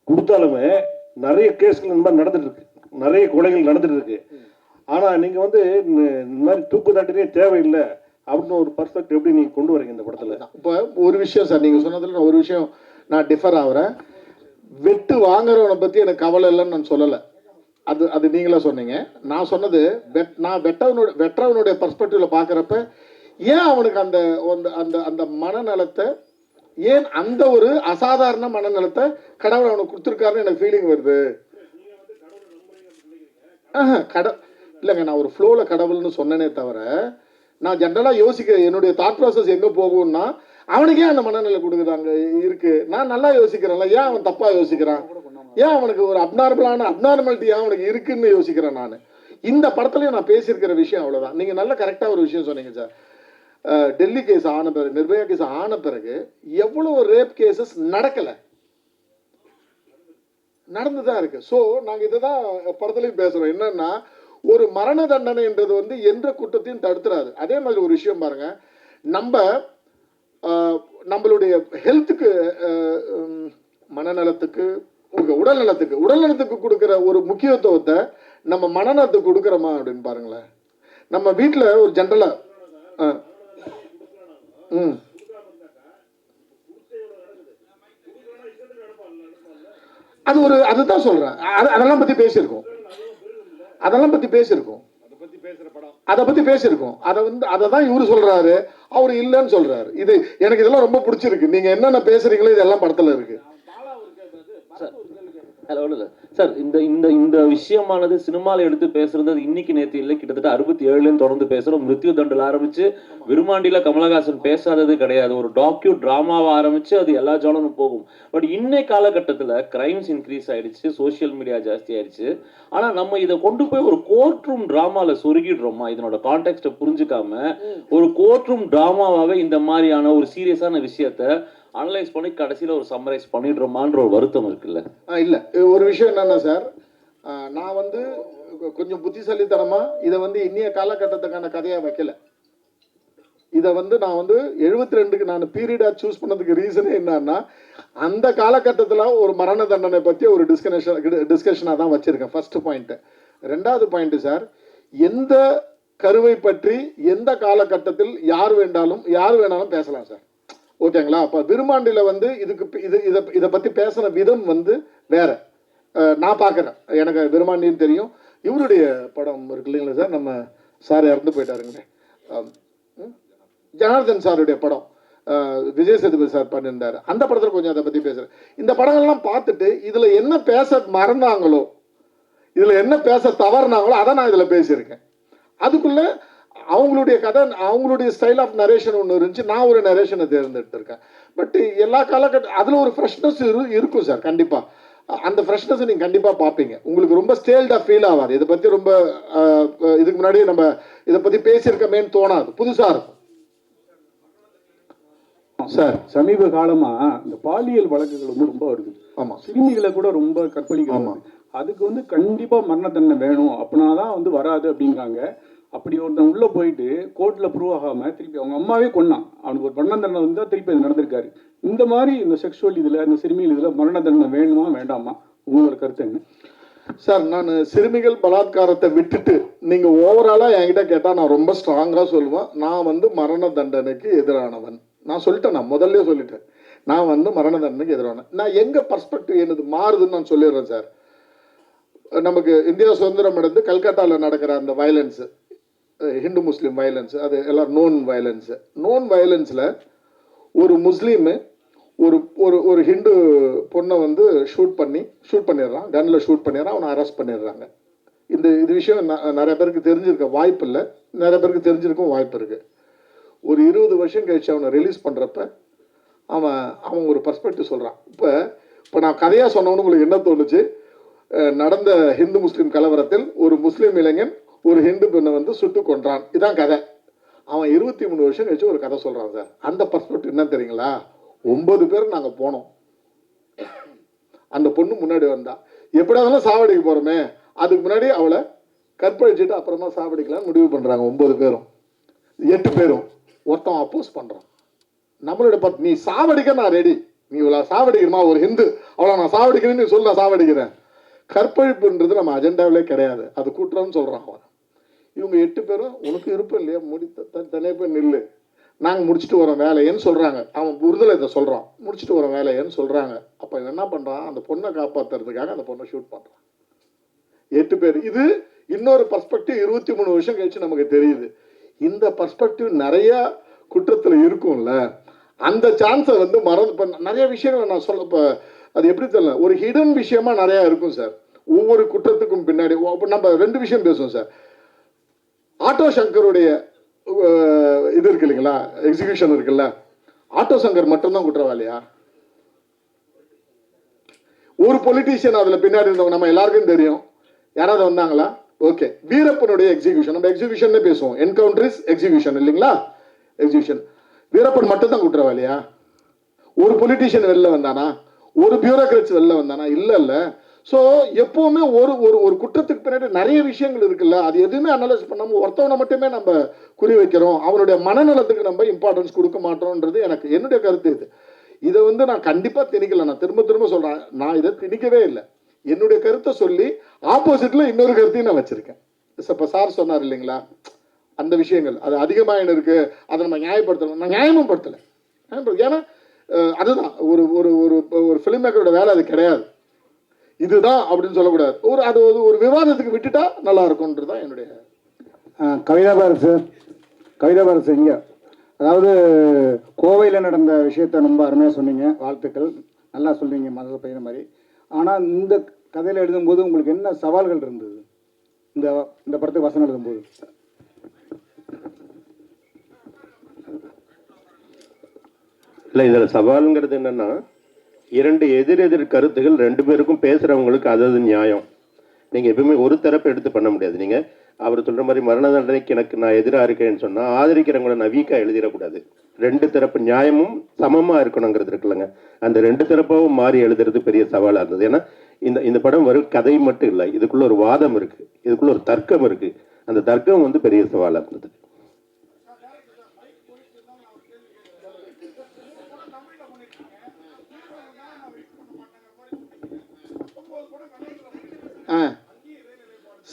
கொடுத்தாலுமே நிறைய கேஸ்கள் இந்த மாதிரி நடந்துட்டு இருக்கு, நிறைய கொலைகள் நடந்துட்டு இருக்கு. ஆனால் நீங்கள் வந்து இந்த மாதிரி தூக்கு தண்டனையே தேவையில்லை அப்படின்னு ஒரு பர்ஸ்பெக்டிவ் எப்படி நீங்கள் கொண்டு வரீங்க இந்த படத்தில்? இப்போ ஒரு விஷயம் சார், நீங்கள் சொன்னதில் நான் ஒரு விஷயம் நான் டிஃபர் ஆகிறேன். வெட்டு வாங்குறவனை பற்றி எனக்கு கவலை இல்லைன்னு நான் சொல்லலை. அது நீங்களா சொன்னீங்க. நான் சொன்னது நான் வெற்றவனுடைய பர்ஸ்பெக்டிவ்ல பார்க்குறப்ப ஏன் அவனுக்கு அந்த அந்த அந்த மனநலத்தை, ஏன் அந்த ஒரு அசாதாரண மனநலத்தை கடவுள் அவனுக்கு கொடுத்துருக்காருன்னு எனக்கு ஃபீலிங் வருது. இல்லைங்க, நான் ஒரு ஃப்ளோவில் கடவுள்னு சொன்னேனே தவிர, நான் ஜென்ரலாக யோசிக்கிறேன் என்னுடைய தாட் ப்ராசஸ் எங்கே போகும்னா, அவனுக்கே அந்த மனநிலை கொடுக்குறாங்க இருக்கு. நான் நல்லா யோசிக்கிறேன்ல, ஏன் அவன் தப்பாக யோசிக்கிறான், ஏன் அவனுக்கு ஒரு அப்நார்மாலிட்டி ஏன் அவனுக்கு இருக்குன்னு யோசிக்கிறேன் நான். இந்த படத்துலையும் நான் பேசியிருக்கிற விஷயம் அவ்வளோதான். நீங்கள் நல்ல கரெக்டாக ஒரு விஷயம் சொன்னீங்க சார். டெல்லி கேஸ் ஆன பிறகு, நிர்பயா கேஸ் ஆன பிறகு எவ்வளோ ரேப் கேசஸ் நடக்கலை, நடந்து தான் இருக்கு. ஸோ நாங்கள் இதை தான் படத்துலையும் பேசுகிறோம். என்னன்னா, ஒரு மரண தண்டனைன்றது வந்து எந்த குற்றத்தையும் தடுத்துறாது. அதே மாதிரி ஒரு விஷயம் பாருங்க, நம்மளுடைய ஹெல்த்துக்கு, மனநலத்துக்கு, உடல்நலத்துக்கு கொடுக்குற ஒரு முக்கியத்துவத்தை நம்ம மனநலத்துக்கு கொடுக்குறோமா அப்படின்னு பாருங்களேன். நம்ம வீட்டில் ஒரு ஜென்ரலா அதுதான் சொல்றேன். அதெல்லாம் பத்தி பேசியிருக்கோம். அதை தான் இவரு சொல்றாரு, அவரு இல்லைன்னு சொல்றாரு. இது எனக்கு இதெல்லாம் ரொம்ப பிடிச்சிருக்கு. நீங்க என்னென்ன பேசுறீங்களோ இதெல்லாம் படத்துல இருக்கு. சார், இந்த இந்த இந்த விஷயமானது சினிமாவில் எடுத்து பேசுறது இன்னைக்கு நேற்று இல்லை, கிட்டத்தட்ட 67 தொடர்ந்து பேசுறோம். மிருத்யு தண்டல் ஆரம்பிச்சு விருமாண்டியில கமலஹாசன் பேசாதது கிடையாது. ஒரு டாக்யூ டிராமாவை ஆரம்பிச்சு அது எல்லா ஜானரும் போகும். பட் இன்னை காலகட்டத்தில் கிரைம்ஸ் இன்க்ரீஸ் ஆயிடுச்சு, சோசியல் மீடியா ஜாஸ்தி ஆயிடுச்சு. ஆனா நம்ம இதை கொண்டு போய் ஒரு கோர்ட் ரூம் டிராமால சொருகிடுறோமா? இதனோட கான்டெக்ட்டை புரிஞ்சுக்காம ஒரு கோர்ட் ரூம் டிராமாவாகவே இந்த மாதிரியான ஒரு சீரியஸான விஷயத்த அனலைஸ் பண்ணி கடைசியில் ஒரு சம்மரைஸ் பண்ணிடுறோமான்ற ஒரு வருத்தம் இருக்குல்ல? இல்லை, ஒரு விஷயம் என்னன்னா சார், நான் வந்து கொஞ்சம் புத்திசாலித்தனமா இதை வந்து இன்னைய காலகட்டத்துக்கான கதையாக வைக்கல. இதை வந்து நான் வந்து 72க்கு நான் பீரியடாக சூஸ் பண்ணதுக்கு ரீசனே என்னன்னா, அந்த காலகட்டத்தில் ஒரு மரண தண்டனை பற்றி ஒரு டிஸ்கஷனாக தான் வச்சுருக்கேன். First point. 2வது பாயிண்ட்டு சார், எந்த கருவை பற்றி எந்த காலகட்டத்தில் யார் வேணாலும் பேசலாம் சார். ஓகேங்களா? அப்போ விருமாண்டியில் வந்து இதை பற்றி பேசுகிற விதம் வந்து வேற. நான் பார்க்குறேன், எனக்கு விருமாண்டின்னு தெரியும். இவருடைய படம் இருக்கு இல்லைங்களா சார், நம்ம சார் இறந்து போயிட்டாருங்களே, ஜனார்தன் சாருடைய படம், விஜய் சேதுபதி சார் பண்ணியிருந்தார். அந்த படத்தில் கொஞ்சம் அதை பற்றி பேசுகிறேன். இந்த படங்கள்லாம் பார்த்துட்டு இதில் என்ன பேச மறந்தாங்களோ, இதில் என்ன பேச தவறுனாங்களோ அதை நான் இதில் பேசியிருக்கேன். அதுக்குள்ளே அவங்களுடைய கதை, அவங்களுடைய ஸ்டைல் ஆஃப் நரேஷன் ஒன்று இருந்துச்சு, நான் ஒரு நரேஷனை தேர்ந்தெடுத்திருக்கேன். பட் எல்லா அதில் ஒரு ஃப்ரெஷ்னஸ் இருக்கும் சார். கண்டிப்பாக அந்த ஃப்ரெஷ்னஸை நீங்கள் கண்டிப்பாக பார்ப்பீங்க. உங்களுக்கு ரொம்ப ஸ்டேல்டாக ஃபீல் ஆகாது. இதை பற்றி ரொம்ப இதுக்கு முன்னாடி நம்ம இதை பற்றி பேசியிருக்கமேன்னு தோணாது, புதுசாக இருக்கும் சார். சமீப காலமா இந்த பாலியல் வழக்குகள் வந்து ரொம்ப வருது. ஆமா, சிறுமிகளை கூட ரொம்ப கற்பழிக்கிறாங்க. அதுக்கு வந்து கண்டிப்பா மரண தண்டனை வேணும், அப்படின்னாதான் வந்து வராது அப்படிங்கிறாங்க. அப்படி ஒருத்தன் உள்ள போயிட்டு கோர்ட்ல ப்ரூவ் ஆகாம திருப்பி அவங்க அம்மாவே கொன்னான், அவனுக்கு ஒரு மரண தண்டனை வந்தா திருப்பி அது நடந்திருக்காரு. இந்த மாதிரி இந்த செக்ஷுவல் இதுல, இந்த சிறுமிகள் இதுல மரண தண்டனை வேணுமா வேண்டாமா, உங்களோட கருத்து என்ன சார்? நான் சிறுமிகள் பலாத்காரத்தை விட்டுட்டு நீங்க ஓவராலா என்கிட்ட கேட்டா நான் ரொம்ப ஸ்ட்ராங்கா சொல்லுவேன், நான் வந்து மரண தண்டனைக்கு எதிரானவன். நான் சொல்லிட்டேன், நான் முதல்ல சொல்லிட்டேன், நான் வந்து மரண தண்டனைக்கு எதிரான. நான் எங்க பர்ஸ்பெக்டிவ் என்னது மாறுதுன்னு நான் சொல்லிடுறேன் சார். நமக்கு இந்தியா சுதந்திரம் அடைந்து கல்கட்டாவில் நடக்கிற அந்த வயலன்ஸு, ஹிந்து முஸ்லீம் வயலன்ஸு, அது எல்லாம் நோன் வயலன்ஸு. நோன் வயலன்ஸில் ஒரு முஸ்லீமு ஒரு ஒரு ஒரு ஹிந்து பொண்ணை வந்து ஷூட் பண்ணிடுறான், கன்னில் ஷூட் பண்ணிடுறான், அவனை அரெஸ்ட் பண்ணிடுறாங்க. இது விஷயம் நிறைய பேருக்கு தெரிஞ்சிருக்க வாய்ப்பு இல்லை, நிறைய பேருக்கு தெரிஞ்சிருக்கும் வாய்ப்பு இருக்குது. ஒரு 20 வருஷம் கழிச்சு அவனை ரிலீஸ் பண்ணுறப்ப அவன் ஒரு பர்ஸ்பெக்டிவ் சொல்கிறான். இப்போ நான் கதையாக சொன்னவனு உங்களுக்கு என்ன தோணுச்சு? நடந்த ஹிந்து முஸ்லீம் கலவரத்தில் ஒரு முஸ்லீம் இளைஞன் ஒரு ஹிந்து பெண்ணை வந்து சுட்டு கொன்றான், இதான் கதை. அவன் 23 வருஷம் கழிச்சு ஒரு கதை சொல்கிறான் சார். அந்த பர்ஸ்பெக்டிவ் என்ன தெரியுங்களா? 9 பேர் நாங்கள் போனோம், அந்த பொண்ணு முன்னாடி வந்தா, எப்படியாவது சாவடிக்க போகிறோமே, அதுக்கு முன்னாடி அவளை கற்பழிச்சுட்டு அப்புறமா சாவடிக்கலாம் முடிவு பண்ணுறாங்க 9 பேரும். 8 பேரும் ஒருத்தன் அப்போஸ் பண்ணுறான். நம்மளோட நீ சாவடிக்க நான் ரெடி, நீ இவ்வளோ சாவடிக்கிறமா, ஒரு ஹிந்து அவளை நான் சாவடிக்கிறேன்னு நீ சொல்லி நான் சாவடிக்கிறேன். கற்பழிப்புன்றது நம்ம அஜெண்டாவிலே கிடையாது, அது கூட்டுறோம்னு சொல்கிறான் அவன். இவங்க 8 பேரும் உனக்கு இருப்போம் இல்லையா, தனியாக போய் நில்லு, நாங்கள் முடிச்சுட்டு வரோம் வேலையன்னு சொல்கிறாங்க. அவன் உறுதலை இதை சொல்கிறான், முடிச்சுட்டு வரோம் வேலையன்னு சொல்கிறாங்க. அப்போ இவன் என்ன பண்ணுறான், அந்த பொண்ணை காப்பாற்றுறதுக்காக அந்த பொண்ணை ஷூட் பண்ணுறான். 8 பேர். இது இன்னொரு பர்ஸ்பெக்டிவ் 23 வருஷம் கழிச்சு நமக்கு தெரியுது. இந்த பர்ஸ்பெக்டிவ் நிறைய குற்றத்தில் இருக்கும்ல, அந்த சான்ஸை வந்து நிறைய விஷயங்களை நான் சொல்ல, இப்போ அது எப்படி தெரியல, ஒரு ஹிடன் விஷயமா நிறையா இருக்கும் சார். ஒவ்வொரு குற்றத்துக்கும் பின்னாடி நம்ம 2 விஷயம் பேசுவோம் சார். ஆட்டோ சங்கருடைய இது இருக்கு இல்லைங்களா, எக்ஸிகியூஷன் இருக்குல்ல, ஆட்டோ சங்கர் மட்டும்தான் குற்றவாளியா? ஒரு பொலிட்டீஷியன் அதில் பின்னாடி இருந்தவங்க நம்ம எல்லாருக்கும் தெரியும், யாராவது வந்தாங்களா? ஓகே, வீரப்பனுடைய எக்ஸிகியூஷன், நம்ம எக்ஸிகியூஷன் பேசுவோம், என்கவுண்டர் இஸ் எக்ஸிகியூஷன் இல்லைங்களா, எக்ஸிகியூஷன். வீரப்பன் மட்டும்தான் குற்றவாளியா? ஒரு பொலிட்டீஷியன் வெளில வந்தானா? ஒரு பியூரோக்ராட்ஸ் வெளில வந்தானா? இல்ல. ஸோ எப்பவுமே ஒரு ஒரு குற்றத்துக்கு பின்னாடி நிறைய விஷயங்கள் இருக்குல்ல, அது எதுவுமே அனலைஸ் பண்ணாம ஒருத்தவனை மட்டுமே நம்ம குறி வைக்கிறோம், அவனுடைய மனநலத்துக்கு நம்ம இம்பார்ட்டன்ஸ் கொடுக்க மாட்டோம்ன்றது என்னுடைய கருத்து. இதை வந்து நான் கண்டிப்பா திணிக்கல, நான் திரும்ப சொல்றேன், நான் இதை திணிக்கவே இல்லை. என்னுடைய கருத்தை சொல்லி ஆப்போசிட்ல இன்னொரு கருத்தையும் நான் வச்சிருக்கேன். இப்போ சார் சொன்னார் இல்லைங்களா, அந்த விஷயங்கள் அது அதிகமாக இருக்கு, அதை நம்ம நியாயப்படுத்தணும். நான் நியாயமும் படுத்தலை, ஏன்னா அதுதான் ஒரு ஒரு ஒரு ஃபிலிம் மேக்கரோட வேலை, அது கிடையாது. இதுதான் அப்படின்னு சொல்லக்கூடாது, அது ஒரு விவாதத்துக்கு விட்டுட்டா நல்லா இருக்கும்ன்றது தான் என்னுடைய. கவிதா பாரத் இங்கே, அதாவது கோவையில் நடந்த விஷயத்த ரொம்ப அருமையாக சொன்னீங்க, வாழ்த்துக்கள், நல்லா சொல்றீங்க, மத பையன் மாதிரி. ஆனால் இந்த கதையில் எழுதும்போது உங்களுக்கு என்ன சவால்கள் இருந்தது இந்த படத்துக்கு வசனம் எழுதும்போது? இல்லை, இதில் சவாலுங்கிறது என்னென்னா, 2 எதிரெதிர் கருத்துகள் 2 பேருக்கும் பேசுகிறவங்களுக்கு அது நியாயம். நீங்கள் எப்பவுமே ஒரு தரப்பு எடுத்து பண்ண முடியாது. நீங்கள் அவர் சொல்கிற மாதிரி மரண தண்டனைக்கு நான் எதிராக இருக்கேன்னு சொன்னால் ஆதரிக்கிறவங்கள நான் வீக்காக எழுதிடக்கூடாது. 2 தரப்பு நியாயமும் சமமாக இருக்கணுங்கிறது இருக்குல்லங்க, அந்த 2 தரப்பாகவும் மாறி எழுதுறது பெரிய சவாலாக இருந்தது. ஏன்னா இந்த படம் வரும் கதை மட்டும் இல்லை, இதுக்குள்ள ஒரு வாதம் இருக்குது, இதுக்குள்ள ஒரு தர்க்கம் இருக்குது. அந்த தர்க்கம் வந்து பெரிய சவாலாக இருந்தது.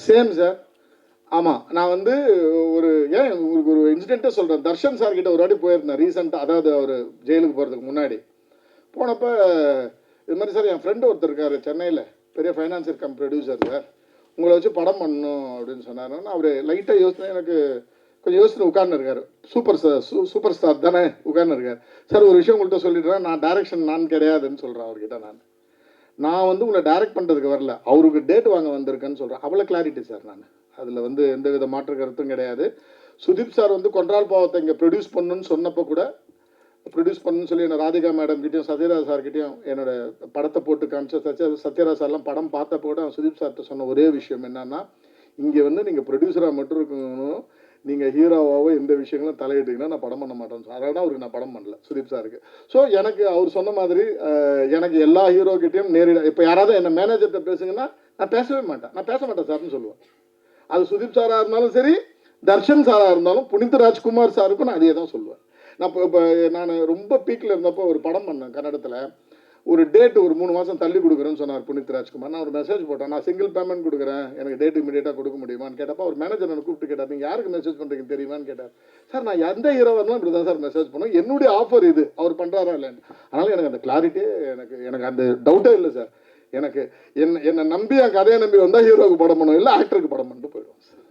Same sir. ஆமாம், நான் வந்து உங்களுக்கு ஒரு இன்சிடென்ட்டே சொல்கிறேன். தர்ஷன் சார் கிட்ட ஒரு வாட்டி போயிருந்தேன் ரீசெண்டாக, அதாவது அவர் ஜெயிலுக்கு போகிறதுக்கு முன்னாடி போனப்போ, இது மாதிரி சார் என் ஃப்ரெண்டு ஒருத்தர் இருக்கார் சென்னையில், பெரிய ஃபைனான்சியர் கம் ப்ரொடியூசர் சார், உங்களை வச்சு படம் பண்ணணும் அப்படின்னு சொன்னார். அவர் லைட்டாக யோசனை, எனக்கு கொஞ்சம் யோசனை உட்கார்ந்து இருக்கார். சூப்பர் ஸ்டார் தானே உட்கார்ந்து இருக்கார். சார் ஒரு விஷயம் உங்கள்கிட்ட சொல்லிடுறேன், நான் டைரக்ஷன் நான் கிடையாதுன்னு சொல்கிறேன் அவர்கிட்ட. நான் வந்து உங்களை டைரக்ட் பண்ணுறதுக்கு வரல, அவருக்கு டேட் வாங்க வந்திருக்கேன்னு சொல்கிறேன். அவ்வளோ கிளாரிட்டி சார். நான் அதில் வந்து எந்த வித மாற்று கருத்தும் கிடையாது. சுதீப் சார் வந்து கொன்றால் பாவத்தை இங்கே ப்ரொடியூஸ் பண்ணணும்னு சொன்னப்போ கூட ப்ரொடியூஸ் பண்ணணும்னு சொல்லி என்ன ராதிகா மேடம் கிட்டேயும் சத்யராஜ் சார்கிட்டையும் என்னோட படத்தை போட்டு காமிச்ச சத்யராஜ் சார்லாம் படம் பார்த்தப்போ கூட சுதீப் சார்கிட்ட சொன்ன ஒரே விஷயம் என்னன்னா, இங்கே வந்து நீங்கள் ப்ரொடியூசராக மட்டும் இருக்கணும், நீங்கள் ஹீரோவாவோ எந்த விஷயங்களும் தலையிட்டீங்கன்னா நான் படம் பண்ண மாட்டேன்னு அதனால அவருக்கு நான் படம் பண்ணல சுதீப் சாருக்கு. ஸோ எனக்கு அவர் சொன்ன மாதிரி எனக்கு எல்லா ஹீரோக்கிட்டையும் நேரில் இப்போ யாராவது என்ன மேனேஜர்கிட்ட பேசுங்கன்னா நான் பேசவே மாட்டேன், நான் பேச மாட்டேன் சார்னு சொல்லுவேன். அது சுதீப் சாராக இருந்தாலும் சரி, தர்ஷன் சாராக இருந்தாலும், புனித் ராஜ்குமார் சாருக்கும் நான் அதே தான் சொல்லுவேன். நான் இப்போ நான் ரொம்ப பீக்கில் இருந்தப்போ ஒரு படம் பண்ணேன் கன்னடத்தில். ஒரு டேட்டு ஒரு 3 மாதம் தள்ளி கொடுக்குறேன்னு சொன்னார் புனித் ராஜ்குமார். நான் ஒரு மெசேஜ் போட்டேன், நான் சிங்கிள் பேமெண்ட் கொடுக்குறேன், எனக்கு டேட் இமீடியட்டாக கொடுக்க முடியுமான்னு கேட்டப்போ அவர் மேனேஜர் எனக்கு கூப்பிட்டு கேட்டார், நீங்கள் யாருக்கு மெசேஜ் பண்ணுறீங்கன்னு தெரியுமான்னு கேட்டார். சார் நான் எந்த ஹீரோவாக இருந்தாலும் இப்படி தான் சார் மெசேஜ் பண்ணுவேன், என்னுடைய ஆஃபர் இது, அவர் பண்ணுறாரா இல்லைன்னு. அதனால் எனக்கு அந்த கிளாரிட்டியே எனக்கு அந்த டவுட்டே இல்லை சார். எனக்கு என்னை நம்பி என் கதையை நம்பி வந்தால் ஹீரோவுக்கு படம் பண்ணுவோம், இல்லை ஆக்டருக்கு படம் பண்ணிட்டு போயிடுவோம் சார்.